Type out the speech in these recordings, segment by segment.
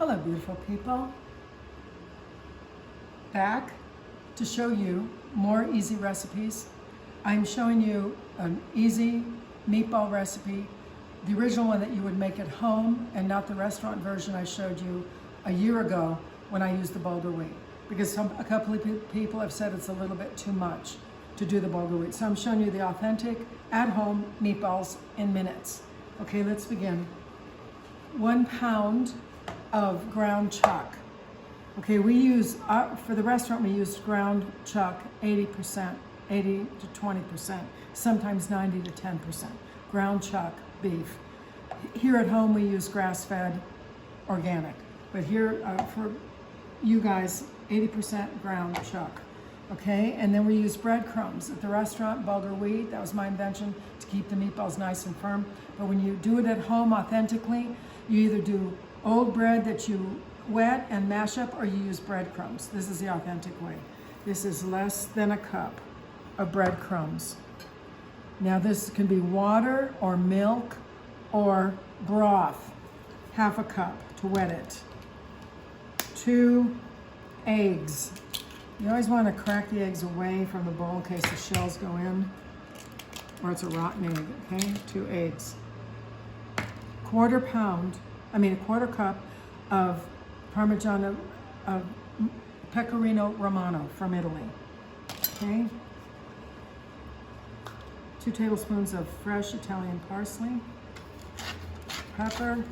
Hello, beautiful people. Back to show you more easy recipes. I'm showing you an easy meatball recipe, the original one that you would make at home and not the restaurant version I showed you a year ago when I used the bulgur wheat, because a couple of people have said it's a little bit too much to do the bulgur wheat. So I'm showing you the authentic at-home meatballs in minutes. Okay, let's begin. 1 pound of ground chuck. Okay, we use, for the restaurant, we use ground chuck 80%, 80 to 20%, sometimes 90 to 10%. Ground chuck beef. Here at home, we use grass-fed organic. But here, for you guys, 80% ground chuck. Okay, and then we use breadcrumbs. At the restaurant, bulgur wheat, that was my invention to keep the meatballs nice and firm. But when you do it at home authentically, you either do old bread that you wet and mash up, or you use breadcrumbs. This is the authentic way. This is less than a cup of breadcrumbs. Now this can be water or milk or broth, half a cup to wet it. 2 eggs. You always want to crack the eggs away from the bowl in case the shells go in, or it's a rotten egg, okay? 2 eggs. Quarter cup of Parmigiano, of Pecorino Romano from Italy, okay? 2 tablespoons of fresh Italian parsley, pepper,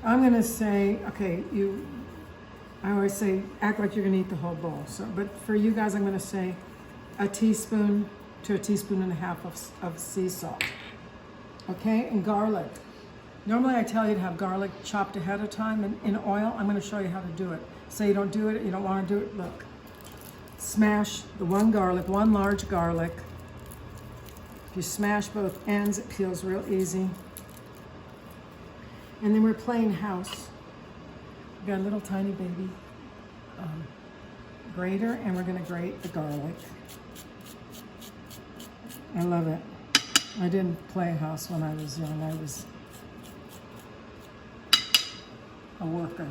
I'm gonna say, okay, I always say, act like you're gonna eat the whole bowl. So, but for you guys, I'm gonna say a teaspoon to a teaspoon and a half of sea salt. Okay, and garlic. Normally I tell you to have garlic chopped ahead of time in oil. I'm gonna show you how to do it. Say you don't do it, you don't wanna do it, look. Smash the one large garlic. If you smash both ends, it peels real easy. And then we're playing house. We've got a little tiny baby grater, and we're gonna grate the garlic. I love it. I didn't play house when I was young. I was a worker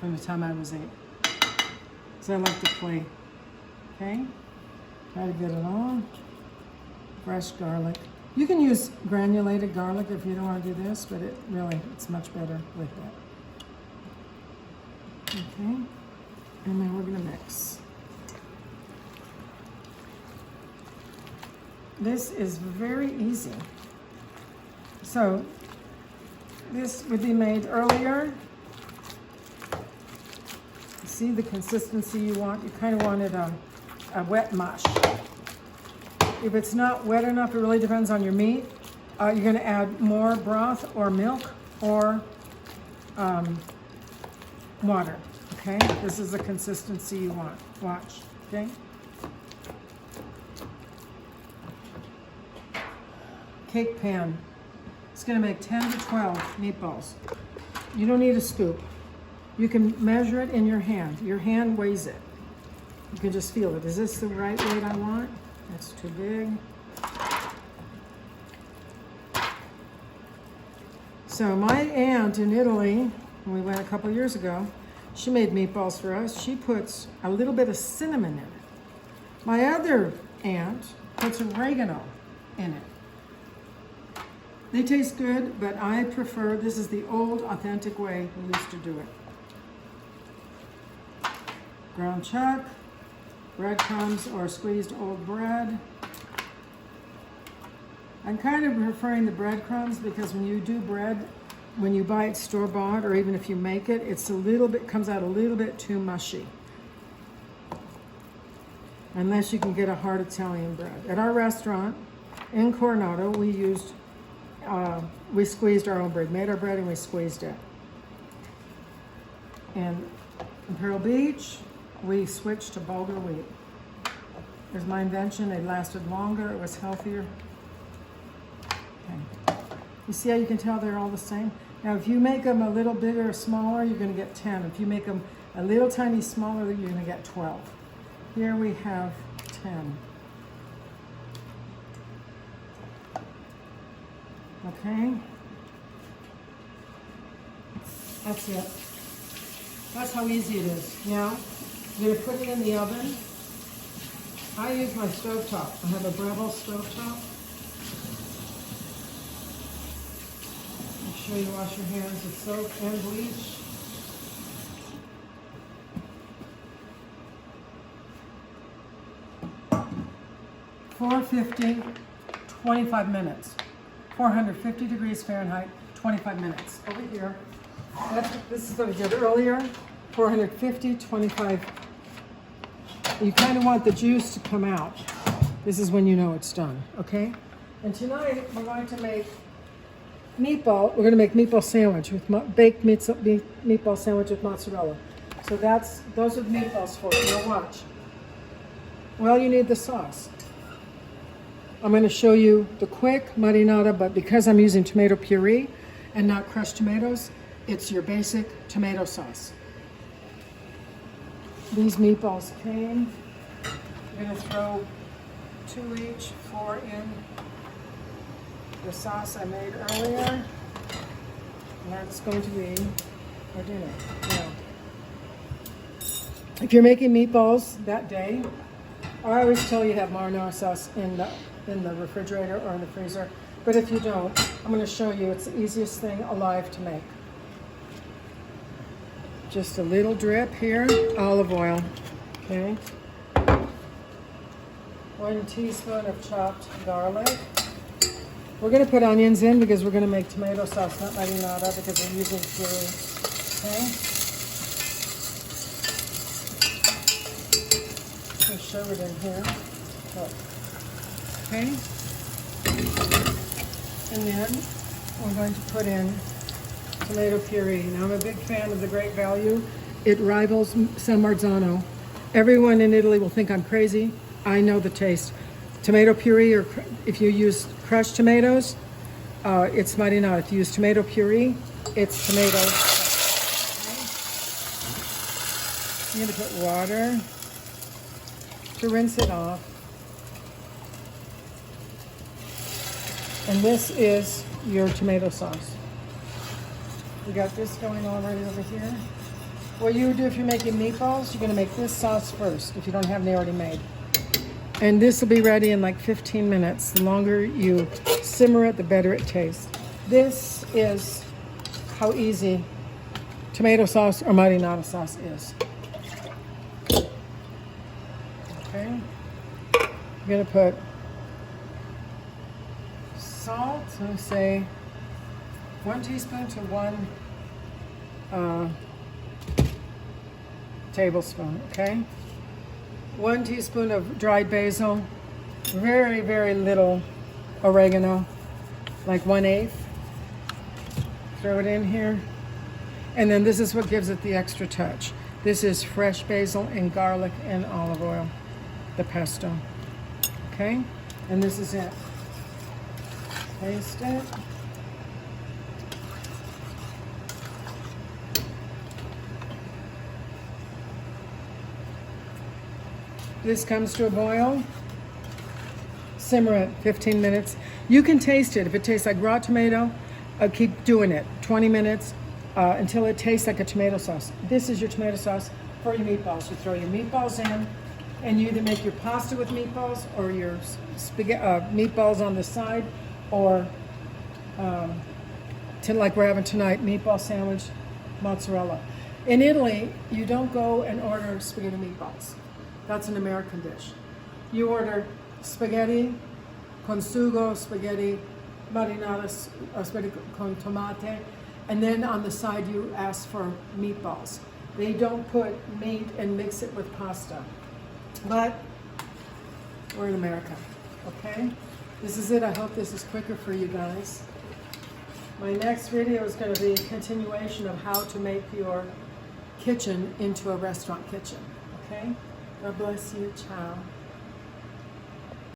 from the time I was 8. So I like to play, okay? Try to get it on. Fresh garlic. You can use granulated garlic if you don't want to do this, but it's much better with it. Okay, and now we're gonna mix. This is very easy. So this would be made earlier. See the consistency you want? You kind of wanted a wet mush. If it's not wet enough, it really depends on your meat. You're gonna add more broth or milk or water, okay? This is the consistency you want. Watch, okay? Cake pan. It's gonna make 10 to 12 meatballs. You don't need a scoop. You can measure it in your hand. Your hand weighs it. You can just feel it. Is this the right weight I want? That's too big. So my aunt in Italy, when we went a couple years ago, she made meatballs for us. She puts a little bit of cinnamon in it. My other aunt puts oregano in it. They taste good, but I prefer, this is the old authentic way we used to do it. Ground chuck, breadcrumbs or squeezed old bread. I'm kind of preferring the breadcrumbs because when you do bread, when you buy it store-bought, or even if you make it, it's comes out a little bit too mushy. Unless you can get a hard Italian bread. At our restaurant in Coronado, we squeezed our own bread, made our bread and we squeezed it. And in Pearl Beach, we switched to bulgur wheat. It was my invention. It lasted longer. It was healthier. Okay. You see how you can tell they're all the same? Now, if you make them a little bigger or smaller, you're going to get 10. If you make them a little tiny smaller, you're going to get 12. Here we have 10. Okay? That's it. That's how easy it is. Now, you're going to put it in the oven. I use my stovetop. I have a Breville stovetop. Make sure you wash your hands with soap and bleach. $450, 25 minutes. 450 degrees Fahrenheit, 25 minutes. Over here. This is what I did earlier. 450, 25. You kind of want the juice to come out. This is when you know it's done, okay? And tonight we're going to make meatball. We're going to make meatball sandwich with baked meatball sandwich with mozzarella. So those are the meatballs for it. Now watch. Well, you need the sauce. I'm going to show you the quick marinara, but because I'm using tomato puree and not crushed tomatoes, it's your basic tomato sauce. These meatballs came. I'm going to throw 2 each, 4 in the sauce I made earlier. And that's going to be our dinner. Now, if you're making meatballs that day, I always tell you have marinara sauce in the refrigerator or in the freezer. But if you don't, I'm going to show you it's the easiest thing alive to make. Just a little drip here, olive oil, okay? 1 teaspoon of chopped garlic. We're going to put onions in because we're going to make tomato sauce, not marinara, because we're using puree, okay? I'll shove it in here. Look. Okay? And then we're going to put in tomato puree. Now I'm a big fan of the Great Value. It rivals San Marzano. Everyone in Italy will think I'm crazy. I know the taste. Tomato puree, or if you use crushed tomatoes, it's marinara. If you use tomato puree, it's tomato. Okay. I'm going to put water to rinse it off. And this is your tomato sauce. We got this going already over here. What you would do if you're making meatballs, you're going to make this sauce first if you don't have any already made. And this will be ready in like 15 minutes. The longer you simmer it, the better it tastes. This is how easy tomato sauce or marinara sauce is. Okay. I'm going to put salt, so I say 1 teaspoon to 1 tablespoon, okay? 1 teaspoon of dried basil, very, very little oregano, like 1/8. Throw it in here. And then this is what gives it the extra touch. This is fresh basil and garlic and olive oil, the pesto, okay? And this is it. Taste it. This comes to a boil. Simmer it 15 minutes. You can taste it. If it tastes like raw tomato, keep doing it 20 minutes until it tastes like a tomato sauce. This is your tomato sauce for your meatballs. You throw your meatballs in, and you either make your pasta with meatballs or your meatballs on the side, or like we're having tonight, meatball sandwich, mozzarella. In Italy, you don't go and order spaghetti meatballs. That's an American dish. You order spaghetti con sugo, spaghetti marinara, spaghetti con tomate, and then on the side you ask for meatballs. They don't put meat and mix it with pasta. But we're in America, okay? This is it. I hope this is quicker for you guys. My next video is going to be a continuation of how to make your kitchen into a restaurant kitchen, okay? God bless you. Ciao.